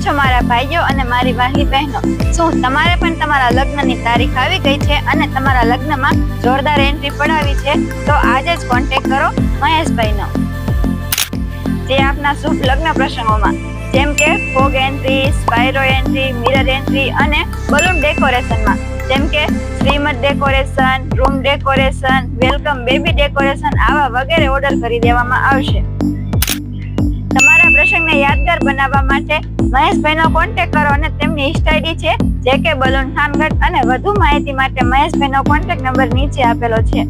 છો મારા ભાઈઓ અને મારી વહાલી બહેનો? શું તમારે પણ તમારા લગ્નની તારીખ આવી ગઈ છે અને તમારા લગ્નમાં જોરદાર એન્ટ્રી પડાવી છે? તો આજે જ કોન્ટેક્ટ કરો મહેશભાઈનો, જે આપના શુભ લગ્ન પ્રસંગોમાં જેમ કે fog entry, spiro entry, mirror entry અને બલૂન ડેકોરેશનમાં જેમ કે શ્રીમદ decoration, room decoration, welcome baby decoration આવા વગેરે ઓર્ડર કરી દેવામાં આવશે. તમારા પ્રસંગને યાદગાર બનાવવા માટે મહેશભાઈનો કોન્ટેક્ટ કરો અને તેમની ઇન્સ્ટા આઈડી છે JK બલૂન થાનગઢ અને વધુ માહિતી માટે મહેશભાઈનો કોન્ટેક્ટ નંબર નીચે આપેલો છે.